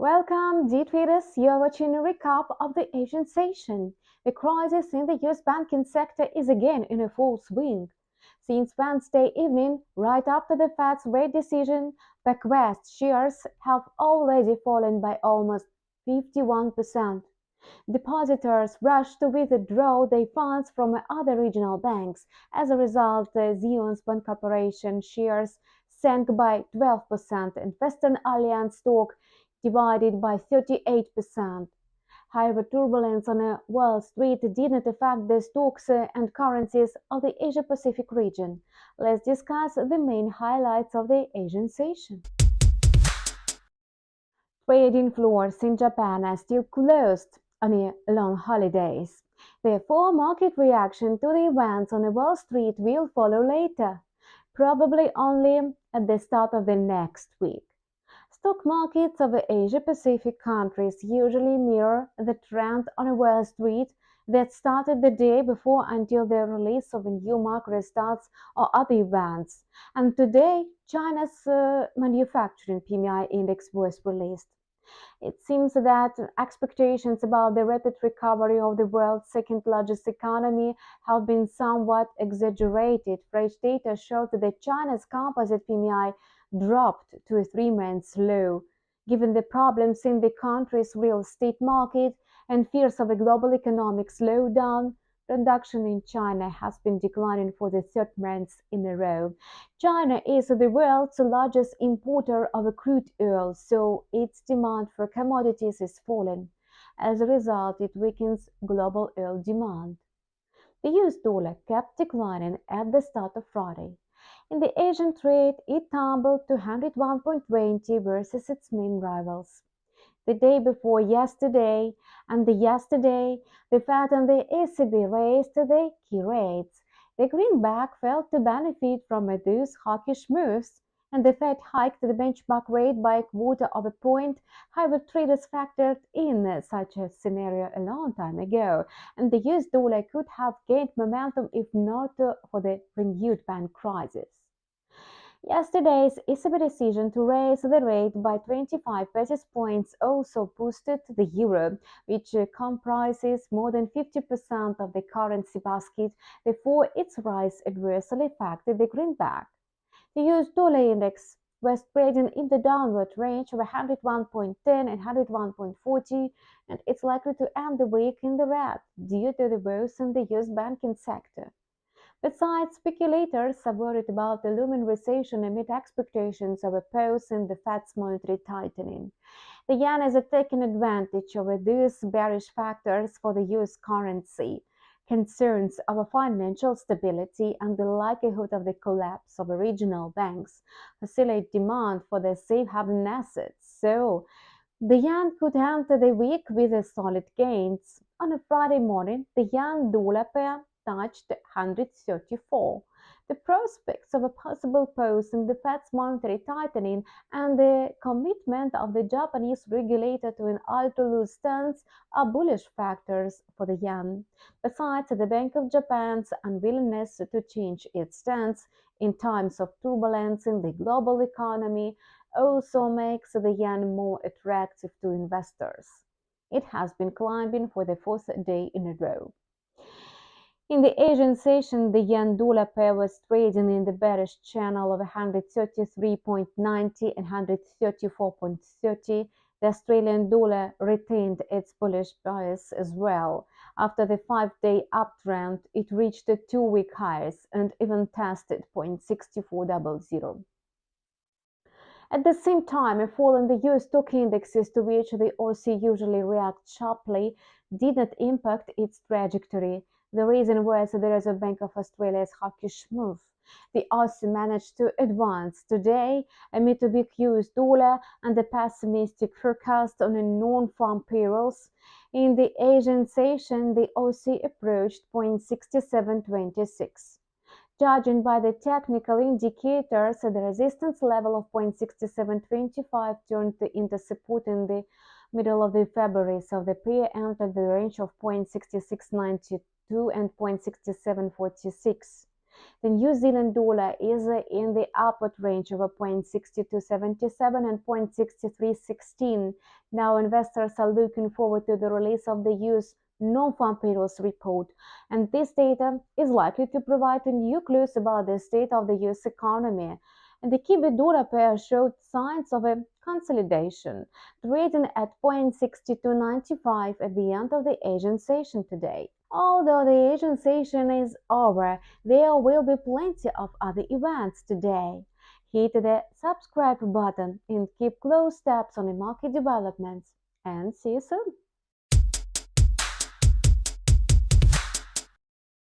Welcome, dear traders. You are watching a recap of the Asian session. The crisis in the US banking sector is again in a full swing. Since Wednesday evening, right after the Fed's rate decision, West shares have already fallen by almost 51%. Depositors rushed to withdraw their funds from other regional banks. As a result, the Xion's Bank Corporation shares sank by 12% and Western Alliance stock divided by 38%. However, turbulence on Wall Street did not affect the stocks and currencies of the Asia-Pacific region. Let's discuss the main highlights of the Asian session. Trading floors in Japan are still closed amid long holidays. Therefore, market reaction to the events on Wall Street will follow later, probably only at the start of the next week. Stock markets of the Asia-Pacific countries usually mirror the trend on Wall Street that started the day before until the release of a new market results or other events. And today, China's manufacturing PMI index was released. It seems that expectations about the rapid recovery of the world's second largest economy have been somewhat exaggerated. Fresh data showed that China's composite PMI dropped to a 3-month low. Given the problems in the country's real estate market and fears of a global economic slowdown, production in China has been declining for the third month in a row. China is the world's largest importer of crude oil, so its demand for commodities is falling. As a result, it weakens global oil demand. The US dollar kept declining at the start of Friday. In the Asian trade, it tumbled to 101.20 versus its main rivals. The day before yesterday and yesterday, the Fed and the ECB raised the key rates. The greenback failed to benefit from those hawkish moves, and the Fed hiked the benchmark rate by a quarter of a point. However, traders factored in such a scenario a long time ago, and the US dollar could have gained momentum if not for the renewed bank crisis. Yesterday's ECB decision to raise the rate by 25 basis points also boosted the euro, which comprises more than 50% of the currency basket, before its rise adversely affected the greenback. The US dollar index was trading in the downward range of 101.10 and 101.40, and it's likely to end the week in the red due to the woes in the US banking sector. Besides, speculators are worried about the looming recession amid expectations of a pause in the Fed's monetary tightening. The yen is taking advantage of these bearish factors for the US currency. Concerns of financial stability and the likelihood of the collapse of regional banks facilitate demand for the safe haven assets. So, the yen could enter the week with solid gains. On a Friday morning, the yen-dollar pair touched 134. The prospects of a possible pause in the Fed's monetary tightening and the commitment of the Japanese regulator to an ultra-loose stance are bullish factors for the yen. Besides, the Bank of Japan's unwillingness to change its stance in times of turbulence in the global economy also makes the yen more attractive to investors. It has been climbing for the fourth day in a row. In the Asian session, the yen-dollar pair was trading in the bearish channel of 133.90 and 134.30. The Australian dollar retained its bullish bias as well. After the 5-day uptrend, it reached the 2-week highs and even tested 0.6400. At the same time, a fall in the US stock indexes, to which the Aussie usually reacts sharply, did not impact its trajectory. The reason was the Reserve Bank of Australia's hawkish move. The Aussie managed to advance today amid a weak US dollar and a pessimistic forecast on non-farm payrolls. In the Asian session, the Aussie approached 0.6726. Judging by the technical indicators, the resistance level of 0.6725 turned into support in the middle of February, so the pair entered the range of 0.6692 and 0.6746. The New Zealand dollar is in the upward range of 0.6277 and 0.6316. Now investors are looking forward to the release of the US non-farm payrolls report, and this data is likely to provide new clues about the state of the US economy. And the Kiwi dollar pair showed signs of a consolidation, trading at 0.6295 at the end of the Asian session today. Although the Asian session is over, there will be plenty of other events today. Hit the subscribe button and keep close tabs on the market developments. And see you soon.